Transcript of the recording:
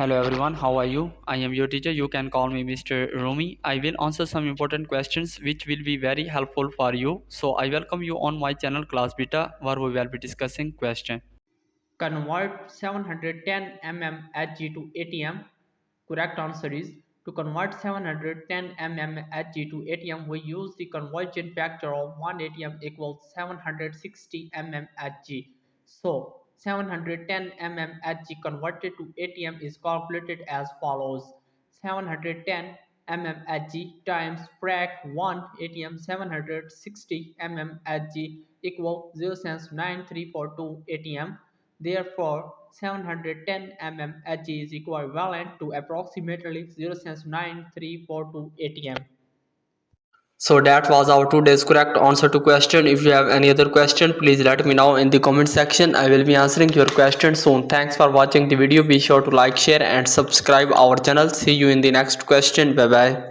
Hello everyone, how are you? I am your teacher. You can call me Mr. Rumi. I will answer some important questions which will be very helpful for you. So I welcome you on my channel Class Beta where we will be discussing question. Convert 710 mm Hg to ATM. Correct answer is to convert 710 mm Hg to ATM, we use the conversion factor of 1 ATM equals 760 mm Hg. So 710 mm Hg converted to ATM is calculated as follows: 710 mm Hg times frac 1 ATM 760 mm Hg equal 0.9342 ATM. Therefore, 710 mm Hg is equivalent to approximately 0.9342 atm. So that was our today's correct answer to question. If you have any other question, please let me know in the comment section. I will be answering your question soon. Thanks for watching the video. Be sure to like, share and subscribe our channel. See you in the next question. Bye bye.